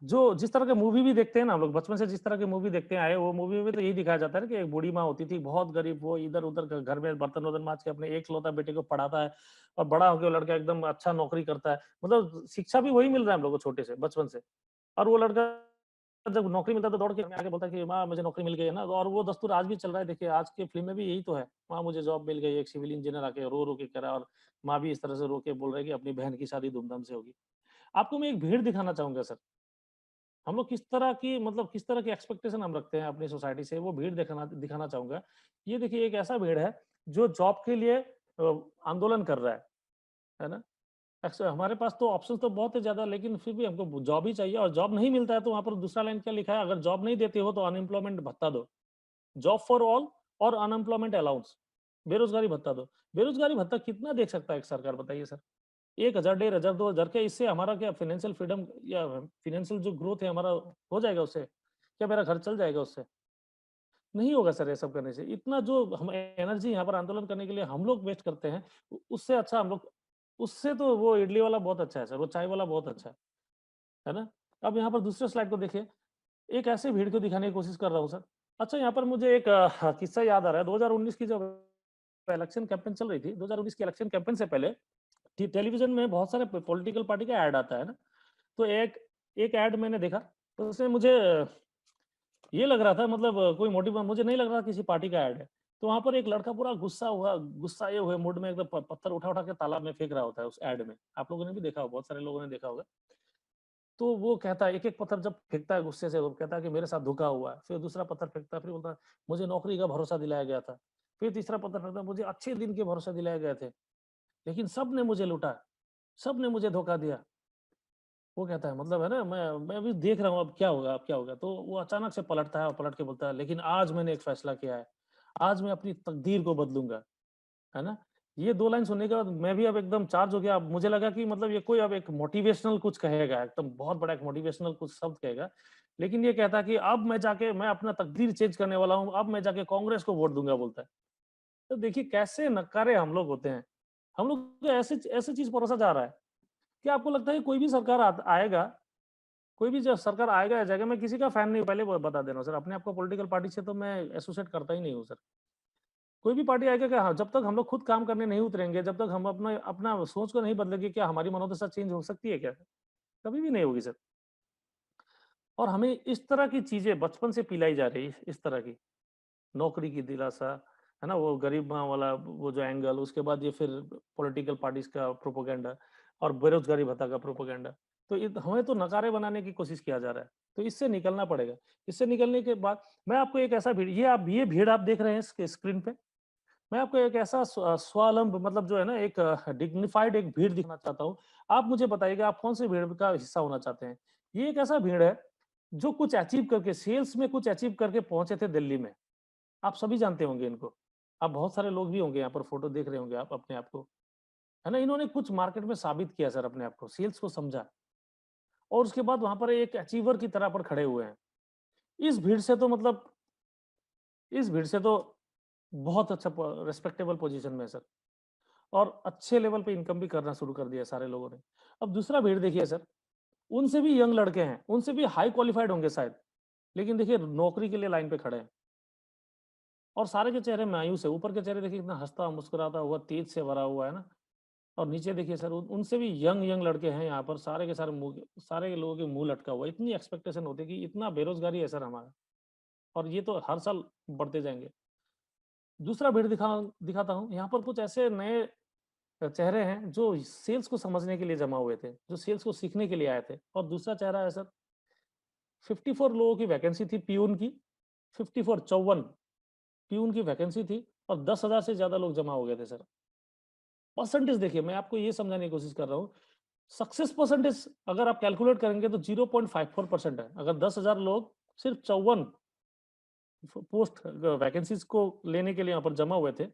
जो जिस तरह के मूवी भी देखते हैं ना हम लोग बचपन से जिस तरह की मूवी देखते आए वो मूवी में तो यही दिखाया जाता है ना कि एक बूढ़ी माँ होती थी बहुत गरीब वो इधर-उधर घर में बर्तन-वर्तन माँज के अपने एकलौता बेटे को पढ़ाता है और बड़ा होके वो लड़का एकदम अच्छा नौकरी करता है। मतलब शिक्षा भी वही मिल रहा है हम लोग को छोटे से बचपन से और वो लड़का जब नौकरी मिलता है तो दौड़ के हमें आके बोलता है कि माँ मुझे नौकरी मिल गई है ना और वो दस्तूर आज भी चल रहा है। देखिए आज की फ़िल्म में भी यही तो है। माँ मुझे जॉब मिल गई, एक सिविल इंजीनियर आके रो-रो के कह रहा है और माँ भी इस तरह से रो के बोल रही है कि अपनी बहन की शादी धूम-धाम से होगी। आपको मैं एक भीड़ दिखाना चाहूँगा सर। हम लोग किस तरह की मतलब किस तरह की एक्सपेक्टेशन हम रखते हैं अपनी सोसाइटी से वो भीड़ दिखाना दिखाना चाहूँगा। ये देखिए एक ऐसा भीड़ है जो जॉब के लिए आंदोलन कर रहा है ना? अक्सर हमारे पास तो ऑप्शंस तो बहुत है ज़्यादा लेकिन फिर भी हमको जॉब ही चाहिए और जॉब नहीं मिलता है तो वहाँ पर दूसरा लाइन क्या लिखा है अगर जॉब नहीं देते हो तो अनएम्प्लॉयमेंट भत्ता दो। जॉब फॉर ऑल और अनएम्प्लॉयमेंट अलाउंस। बेरोज़गारी भत्ता दो। बेरोज़गारी भत्ता कितना दे सकता है एक सरकार बताइए सर? 1000 1500 2000 क्या इससे हमारा क्या फाइनेंशियल फ्रीडम या फाइनेंशियल जो ग्रोथ है हमारा हो जाएगा उससे? क्या मेरा घर चल जाएगा उससे? नहीं होगा सर ये सब करने से। इतना जो हम एनर्जी यहाँ पर आंदोलन करने के लिए हम लोग वेस्ट करते हैं, उससे अच्छा हम लोग उससे तो वो इडली वाला बहुत अच्छा है सर, वो चाय वाला बहुत अच्छा है ना? अब यहाँ पर दूसरे स्लाइड को देखिए, एक ऐसे भीड़ को दिखाने की कोशिश कर रहा हूँ सर। अच्छा यहाँ पर मुझे एक किस्सा याद आ रहा है 2019 की जब इलेक्शन कैंपेन चल रही थी, 2019 की इलेक्शन कैंपेन से पहले टेलीविज़न में बहुत सारे पॉलिटिकल पार्टी का ऐड आता है ना, तो एक एक ऐड मैंने देखा, तो उसमें मुझे ये लग रहा था मतलब कोई मोटिव मुझे नहीं लग रहा किसी पार्टी का ऐड है। तो वहाँ पर एक लड़का पूरा गुस्साए हुए मूड में एकदम प पत्थर उठा-उठा के तालाब में फेंक रहा होता है उस ऐड में। आप लोगों ने भी देखा होगा, बहुत सारे लोगों ने देखा होगा। तो वो कहता है एक-एक पत्थर जब फेंकता है गुस्से से, वो कहता है कि मेरे साथ धोखा हुआ है। फिर दूसरा पत्थर फेंकता है, फिर बोलता है मुझे नौकरी का भरोसा दिलाया गया था। फिर तीसरा पत्थर फेंकता है मुझे अच्छे दिन के भरोसा दिलाए गए थे, लेकिन सबने मुझे लूटा, सबने मुझे धोखा दिया। वो कहता है मतलब है ना मैं अभी देख रहा हूँ अब क्या होगा अब क्या होगा? तो वो अचानक से पलटता है और पलट के बोलता है लेकिन आज मैंने एक फैसला किया है। आज मैं अपनी तकदीर को बदलूँगा, है ना? ये 2 लाइन सुनने के बाद मैं भी अब एकदम चार्ज हो गया। अब मुझे लगा कि मतलब ये कोई अब एक मोटिवेशनल कुछ कहेगा, एकदम बहुत बड़ा एक मोटिवेशनल कुछ शब्द कहेगा। लेकिन ये कहता है कि अब मैं जाके मैं अपना तकदीर चेंज करने वाला हूँ, अब मैं जाके कांग्रेस को वोट दूँगा बोलता है। तो देखिए कैसे नक्कारे हम लोग होते हैं। हम लोग को ऐसे ऐसे चीज़ परोसा जा रहा है। क्या आपको लगता है कोई भी सरकार आएगा कोई भी जो सरकार आएगा या जाएगा, मैं किसी का फैन नहीं हूँ, पहले बता दे रहा हूँ सर। अपने आप को पॉलिटिकल पार्टी से तो मैं एसोसिएट करता ही नहीं हूँ सर। कोई भी पार्टी आएगा क्या हाँ, जब तक हम लोग खुद काम करने नहीं उतरेंगे, जब तक हम अपना अपना सोच को नहीं बदलेंगे, क्या हमारी मनोदशा चेंज हो सकती है क्या? कभी भी नहीं होगी सर। और हमें इस तरह की चीज़ें बचपन से पिलाई जा रही है, इस तरह की। नौकरी की दिलासा, है ना? वो गरीब माँ वाला वो जो एंगल, उसके बाद ये फिर पॉलिटिकल पार्टीज़ का प्रोपेगेंडा और बेरोज़गारी भत्ता का प्रोपेगेंडा। तो इत हमें तो नकारे बनाने की कोशिश किया जा रहा है। तो इससे निकलना पड़ेगा। इससे निकलने के बाद मैं आपको एक ऐसा भीड़ ये भीड़ आप देख रहे हैं स्क्रीन पे। मैं आपको एक ऐसा स्वावलंब मतलब जो है ना एक डिग्निफाइड एक भीड़ दिखाना चाहता हूँ। आप मुझे बताइएगा आप कौन-सी भीड़ का हिस्सा होना चाहते हैं? ये एक ऐसा भीड़ है, जो कुछ अचीव करके सेल्स में कुछ अचीव करके पहुँचे थे दिल्ली में। आप सभी जानते होंगे इनको। आप बहुत सारे लोग भी होंगे यहाँ पर फ़ोटो देख रहे होंगे आप अपने आप को, है ना? इन्होंने कुछ मार्केट में साबित किया सर अपने आप को, सेल्स को समझा और उसके बाद वहाँ पर एक अचीवर की तरह पर खड़े हुए हैं। इस भीड़ से तो मतलब इस भीड़ से तो बहुत अच्छा प रिस्पेक्टेबल पोज़ीशन में है सर और अच्छे लेवल पे इनकम भी करना शुरू कर दिया है सारे लोगों ने। अब दूसरा भीड़ देखिए सर, उनसे भी यंग लड़के हैं, उनसे भी हाई क्वालिफ़ाइड होंगे शायद, लेकिन देखिए नौकरी के लिए लाइन पे खड़े हैं और सारे के चेहरे मायूस है। ऊपर के चेहरे देखिए कितना हँसता, मुस्कुराता हुआ, तेज से भरा हुआ है ना? और नीचे देखिए सर उनसे भी यंग यंग लड़के हैं यहाँ पर सारे के सारे सारे लोगों के मुंह लटका हुआ है। इतनी एक्सपेक्टेशन होती है कि इतना बेरोजगारी है सर हमारा और ये तो हर साल बढ़ते जाएंगे। दूसरा भीड़ दिखाता हूँ यहाँ पर कुछ ऐसे नए चेहरे हैं जो सेल्स को समझने के लिए जमा हुए थे, जो सेल्स को सीखने के लिए आए थे। और दूसरा चेहरा है सर 54 लोगों की वैकेंसी थी पियून की, 54 पियून की वैकेंसी थी और 10,000 से ज्यादा लोग जमा हो गए थे सर। परसेंटेज देखिए मैं आपको ये समझाने की कोशिश कर रहा हूँ। सक्सेस परसेंटेज अगर आप कैलकुलेट करेंगे तो 0.54% है। अगर 10,000 लोग सिर्फ 54 पोस्ट वैकेंसीज को लेने के लिए यहाँ पर जमा हुए थे,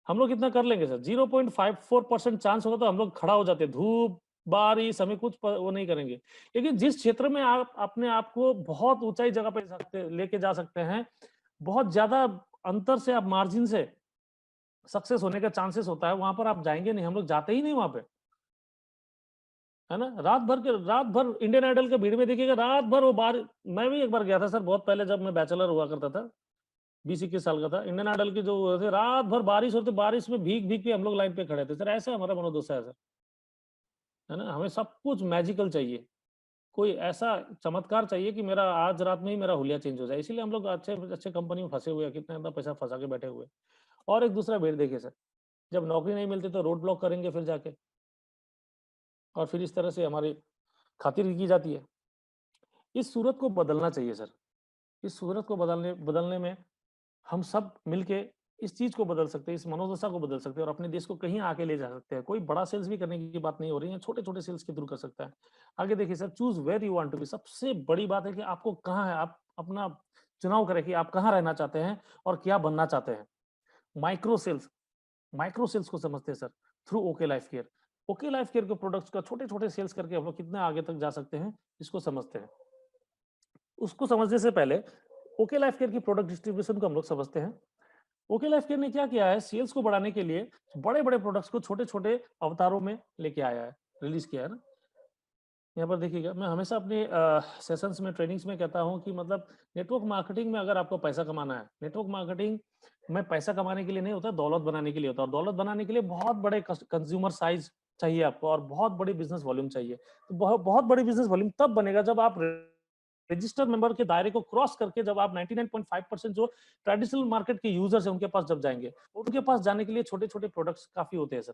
हम लोग कितना कर लेंगे सर? 0.54% चांस होगा तो हम लोग खड़ा हो जाते। धूप, बारिश हमें कुछ वो नहीं करेंगे। लेकिन जिस क्षेत्र में आप अपने आप को बहुत ऊंचाई जगह पे लेके जा सकते हैं, बहुत ज्यादा अंतर से आप मार्जिन से सक्सेस होने का चांसेस होता है, वहां पर आप जाएंगे नहीं। हम लोग जाते ही नहीं वहां पे। है ना? रात भर इंडियन आइडल के भीड़ में देखिएगा, रात भर वो बार मैं भी एक बार गया था सर, बहुत पहले जब मैं बैचलर हुआ करता था, 20-21 साल का था। इंडियन आइडल के जो वो थे, रात भर बारिश होती, बारिश में भीग-भीग के हम लोग लाइन पे खड़े थे। सर ऐसा हमारा मनोदशा है सर, है ना? हमें सब कुछ मैजिकल चाहिए। कोई ऐसा चमत्कार चाहिए कि मेरा आज रात में ही मेरा हुलिया चेंज हो जाए। इसीलिए हम लोग अच्छे अच्छे कंपनी में फँसे हुए हैं, कितना इतना पैसा फँसा के बैठे हुए हैं। और एक दूसरा भेड़ देखिए सर, जब नौकरी नहीं मिलती तो रोड ब्लॉक करेंगे फिर जाके, और फिर इस तरह से हमारी खातिर की जाती है। इस सूरत को बदलना चाहिए सर। इस सूरत को बदलने बदलने में हम सब मिलके इस चीज़ को बदल सकते हैं, इस मनोदशा को बदल सकते हैं और अपने देश को कहीं आगे ले जा सकते हैं। कोई बड़ा सेल्स भी करने की बात नहीं हो रही है, छोटे-छोटे सेल्स के थ्रू कर सकता है। आगे देखिए sir, choose where you want to be. सबसे बड़ी बात है कि आपको कहाँ है, आप अपना चुनाव करें कि आप कहाँ रहना चाहते हैं और क्या बनना चाहते हैं। माइक्रो सेल्स माइक्रो सेल्स को समझते हैं sir, through okay life care. Okay life care के प्रोडक्ट्स का छोटे-छोटे सेल्स करके हम लोग कितने आगे तक जा सकते हैं, इसको समझते हैं। उसको समझने से पहले ओके लाइफ केयर की प्रोडक्ट डिस्ट्रीब्यूशन को हम लोग समझते हैं। ओके लाइफ केयर ने क्या किया है, सेल्स को बढ़ाने के लिए बड़े-बड़े प्रोडक्ट्स को छोटे-छोटे अवतारों में लेके आया है, रिलीज़ किया है ना। यहाँ पर देखिएगा, मैं हमेशा अपने सेशंस में, ट्रेनिंग्स में कहता हूँ कि मतलब नेटवर्क मार्केटिंग में अगर आपको पैसा कमाना है, नेटवर्क मार्केटिंग में पैसा कमाने के लिए नहीं होता, दौलत बनाने के लिए होता है, और दौलत बनाने के लिए बहुत बड़े कंज्यूमर साइज चाहिए आपको और बहुत बड़ी बिज़नेस वॉल्यूम चाहिए। तो बहुत बहुत बड़ी बिज़नेस वॉल्यूम तब बनेगा जब आप रजिस्टर्ड मेंबर के दायरे को क्रॉस करके, जब आप 99.5% जो ट्रेडिशनल मार्केट के यूजर्स हैं उनके पास जब जाएँगे। उनके पास जाने के लिए छोटे-छोटे प्रोडक्ट्स काफ़ी होते हैं सर।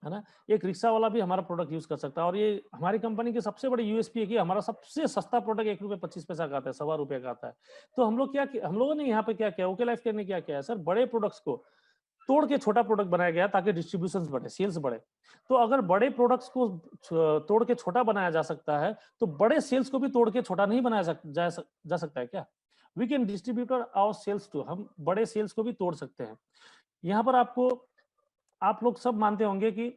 है ना? एक रिक्शा वाला भी हमारा प्रोडक्ट यूज़ कर सकता है, और ये हमारी कंपनी की सबसे बड़ी यूएसपी है कि हमारा सबसे सस्ता प्रोडक्ट ₹1.25 का आता है, ₹1.25 का आता है। तो हम लोगों ने यहाँ पे क्या किया, ओके लाइफ केयर ने क्या किया है सर, बड़े प्रोडक्ट्स को तोड़ के छोटा प्रोडक्ट बनाया गया ताकि डिस्ट्रीब्यूशंस बढ़े, सेल्स बढ़े। तो अगर बड़े प्रोडक्ट्स को तोड़ के छोटा बनाया जा सकता है, तो बड़े सेल्स को भी तोड़ के छोटा नहीं बनाया जा सकता है क्या? We can distribute our sales to, हम बड़े सेल्स को भी तोड़ सकते हैं। यहाँ पर आप लोग सब मानते होंगे कि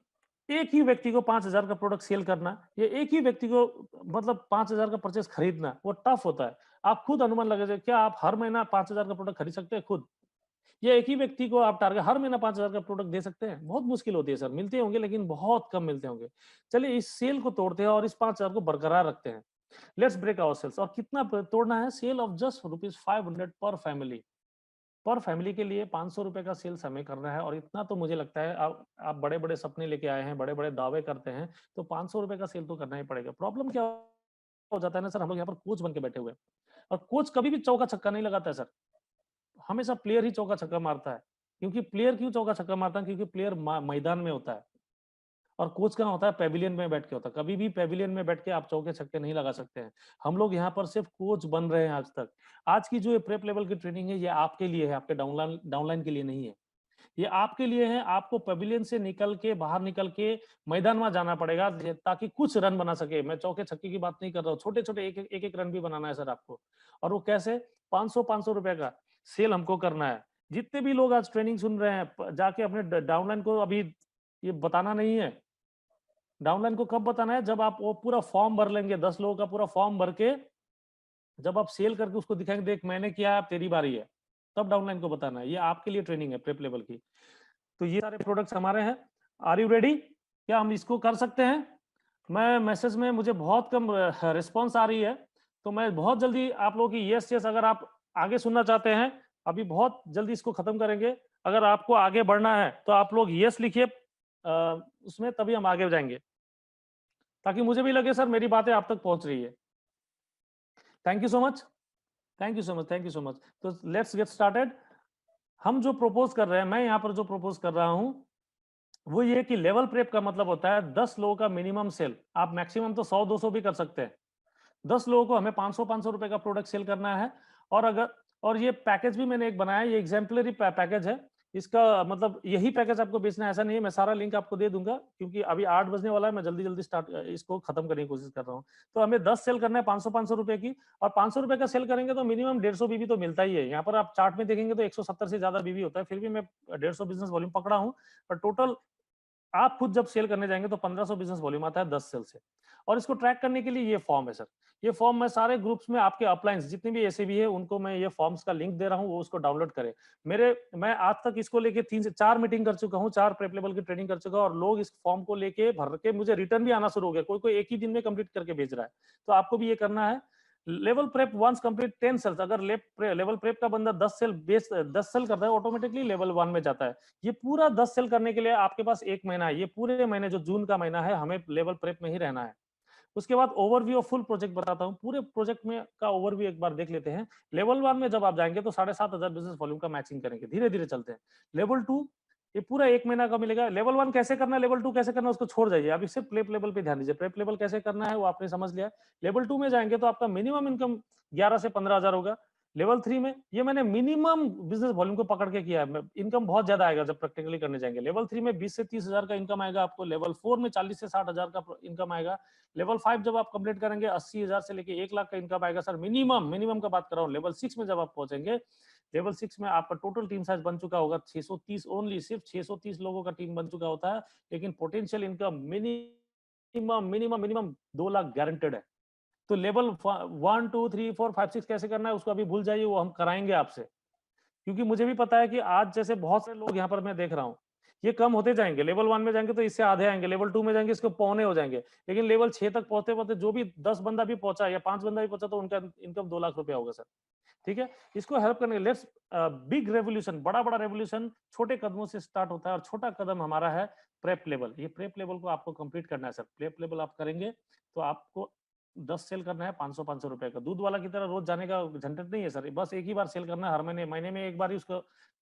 एक ही व्यक्ति को 5,000 का प्रोडक्ट सेल करना, या एक ही व्यक्ति को मतलब 5,000 का परचेज़ खरीदना, वो टफ होता है। आप खुद अनुमान लगाइए, क्या आप हर महीना 5,000 का प्रोडक्ट खरीद सकते हैं खुद? या एक ही व्यक्ति को आप टारगेट हर महीना 5,000 का प्रोडक्ट दे सकते हैं? बहुत मुश्किल होती है सर, मिलते होंगे लेकिन बहुत कम मिलते होंगे। चलिए इस सेल को तोड़ते हैं और इस 5,000 को बरकरार रखते हैं। लेट्स ब्रेक आवरसेल्व्स, और कितना तोड़ना है? सेल ऑफ जस्ट रुपीज़ 500 पर फैमिली के लिए ₹500 का सेल्स हमें करना है, और इतना तो मुझे लगता है, आप बड़े-बड़े सपने लेके आए हैं, बड़े-बड़े दावे करते हैं, तो ₹500 का सेल तो करना ही पड़ेगा। प्रॉब्लम क्या हो जाता है ना सर, हम लोग यहाँ पर कोच बन के बैठे हुए हैं, और कोच कभी भी चौका-छक्का नहीं लगाता है सर। हमेशा प्लेयर ही चौका-छक्का मारता है। क्योंकि प्लेयर क्यों चौका-छक्का मारता है? क्योंकि प्लेयर मैदान में होता है, और कोच कहाँ होता है? पैविलियन में बैठ के होता है। कभी भी पैविलियन में बैठ के आप चौके-छक्के नहीं लगा सकते हैं। हम लोग यहाँ पर सिर्फ कोच बन रहे हैं आज तक। आज की जो ये प्रेप लेवल की ट्रेनिंग है, ये आपके लिए है, आपके डाउनलाइन के लिए नहीं है। ये आपके लिए है, आपको पैविलियन से निकल के, बाहर निकल के मैदान में जाना पड़ेगा ताकि कुछ रन बना सके। मैं चौके-छक्के की बात नहीं कर रहा हूँ, छोटे-छोटे एक-एक रन भी बनाना है सर आपको। और वो कैसे? ₹500 का सेल हमको करना है। जितने भी लोग आज ट्रेनिंग सुन रहे हैं, जाके अपने डाउनलाइन को अभी ये बताना नहीं है। डाउनलाइन को कब बताना है? जब आप वो पूरा फॉर्म भर लेंगे, 10 लोगों का पूरा फॉर्म भर के, जब आप सेल करके उसको दिखाएँगे, देख मैंने किया है, अब तेरी बारी है। तब डाउनलाइन को बताना है। ये आपके लिए ट्रेनिंग है प्रेप लेवल की। तो ये सारे प्रोडक्ट्स हमारे हैं। Are you ready? क्या हम इसको कर सकते हैं? मैं मैसेज में मुझे बहुत कम रिस्पॉन्स आ रही है, तो मैं बहुत जल्दी आप लोगों की यस यस, अगर आप आगे सुनना चाहते हैं, अभी बहुत जल्दी इसको खत्म करेंगे। अगर आपको आगे बढ़ना है, तो आप लोग यस लिखिए उसमें, तभी हम आगे जाएँगे। ताकि मुझे भी लगे सर मेरी बातें आप तक पहुँच रही है। Thank you so much, thank you so much, thank you so much. तो लेट्स गेट स्टार्टेड। हम जो प्रपोज़ कर रहे हैं, मैं यहाँ पर जो प्रपोज़ कर रहा हूँ, वो ये कि लेवल प्रेप का मतलब होता है 10 लोगों का मिनिमम सेल। आप मैक्सिमम तो 100-200 भी कर सकते हैं। 10 लोगों को हमें 500-500 रुपए का प्रोडक्ट सेल करना है। और अगर और ये पैकेज भी मैंने एक बनाया है, ये एग्ज़ेम्पलरी पैकेज है। इसका मतलब यही पैकेज आपको बेचना है ऐसा नहीं है, मैं सारा लिंक आपको दे दूँगा, क्योंकि अभी 8 बजने वाला है, मैं जल्दी-जल्दी इसको खत्म करने की कोशिश कर रहा हूँ। तो हमें 10 सेल करना है 500-500 रुपए की, और ₹500 का सेल करेंगे तो मिनिमम 150 बीवी तो मिलता ही है। यहाँ पर आप चार्ट में देखेंगे तो 170 से ज़्यादा बीवी होता है, फिर भी मैं 150 बिज़नेस वॉल्यूम पकड़ा हूँ, और टोटल आप खुद जब सेल करने जाएंगे तो 1500 बिजनेस वॉल्यूम आता है 10 सेल से। और इसको ट्रैक करने के लिए ये फॉर्म है सर। ये फॉर्म मैं सारे ग्रुप्स में आपके अपलाइंस जितने भी ऐसे भी है उनको मैं ये फॉर्म्स का लिंक दे रहा हूँ, वो उसको डाउनलोड करें। मैं आज तक इसको लेके 3 से 4 मीटिंग कर चुका हूँ, 4 प्रेप लेवल की ट्रेनिंग कर चुका हूँ और लोग इस फॉर्म को लेके भर के मुझे रिटर्न भी आना शुरू हो गया। कोई-कोई एक ही दिन में कंप्लीट करके भेज रहा है। तो आपको भी ये करना है। Level prep once complete 10 sales, अगर लेवल प्रेप का बंदा 10 सेल बेस 10 सेल करता है ऑटोमेटिकली लेवल 1 में जाता है। ये पूरा 10 सेल करने के लिए आपके पास 1 महीना है। ये पूरे महीने जो जून का महीना है हमें लेवल प्रेप में ही रहना है। उसके बाद ओवरव्यू ऑफ फुल प्रोजेक्ट बताता हूँ। पूरे प्रोजेक्ट में का ओवरव्यू एक बार देख लेते हैं। लेवल 1 में जब आप जाएँगे तो 7,500 बिज़नेस वॉल्यूम का मैचिंग करेंगे। धीरे-धीरे चलते हैं। लेवल 2 ये पूरा 1 महीना का मिलेगा। लेवल 1 कैसे करना है, लेवल 2 कैसे करना है उसको छोड़ जाइए। अभी सिर्फ प्रेप लेवल पे ध्यान दीजिए। प्रेप लेवल कैसे करना है वो आपने समझ लिया है। लेवल 2 में जाएँगे तो आपका मिनिमम इनकम 11 से 15,000 होगा। लेवल 3 में ये मैंने मिनिमम बिज़नेस वॉल्यूम को पकड़ के किया है। इनकम बहुत ज़्यादा आएगा जब प्रैक्टिकली करने जाएँगे। लेवल 3 में 20 से 30,000 का इनकम आएगा आपको। लेवल 4 में 40 से 60,000 का इनकम आएगा। लेवल 5 जब आप कंप्लीट करेंगे 80,000 से लेके 1 लाख का इनकम आएगा सर। मिनिमम का बात कर रहा हूँ। लेवल 6 में जब आप पहुंचेंगे, लेवल 6 में आपका टोटल टीम साइज बन चुका होगा 630, ओनली सिर्फ 630 लोगों का टीम बन चुका होता है। लेकिन potential income minimum 2 lakh guaranteed है। तो लेवल 1 2 3 4 5 6 कैसे करना है उसको अभी भूल जाइए, वो हम कराएंगे आपसे। क्योंकि मुझे भी पता है कि आज जैसे बहुत सारे लोग यहाँ पर मैं देख रहा हूँ, ये कम होते जाएंगे। लेवल 1 में जाएंगे तो इससे आधे आएंगे, लेवल 2 में जाएंगे इसके पौने हो जाएंगे। लेकिन लेवल 6 तक पहुंचते पहुंचते जो भी 10 बंदा भी पहुंचा या 5 बंदा भी पहुंचा तो उनका इनकम 2 लाख रुपया होगा सर। ठीक है, इसको हेल्प करने लेट्स बिग रेवोल्यूशन, बड़ा बड़ा रेवोल्यूशन छोटे कदमों से स्टार्ट होता है और छोटा कदम हमारा है प्रेप लेवल। ये प्रेप लेवल को आपको कंप्लीट करना है सर। प्रेप लेवल आप करेंगे तो आपको 10 सेल करना है 500 रुपए का। दूध वाला की तरह रोज जाने का झंझट नहीं है सर। बस एक ही बार सेल करना है, हर महीने में एक बार ही उसको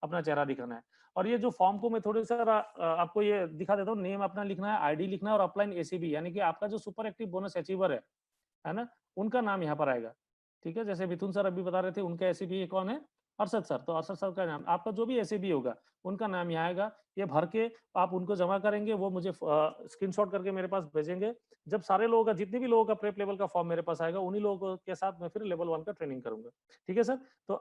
अपना चेहरा दिखाना है। और ये जो फॉर्म को मैं थोड़ी सर आपको ये दिखा देता हूँ। नेम अपना लिखना है, आईडी लिखना है और अपलाइन एसीबी यानी कि आपका जो सुपर एक्टिव बोनस अचीवर है ना, उनका नाम यहाँ पर आएगा। ठीक है, जैसे मिथुन सर अभी बता रहे थे उनका एसीबी कौन है, अरशद सर। तो अरशद सर का नाम, आपका जो भी एसीबी होगा उनका नाम यहाँ आएगा। ये भर के आप उनको जमा करेंगे, वो मुझे स्क्रीनशॉट करके मेरे पास भेजेंगे। जब सारे लोगों का, जितने भी लोगों का प्रेप लेवल का फॉर्म मेरे पास आएगा, उन्हीं लोगों के साथ मैं फिर लेवल 1 का ट्रेनिंग करूंगा। ठीक है सर। तो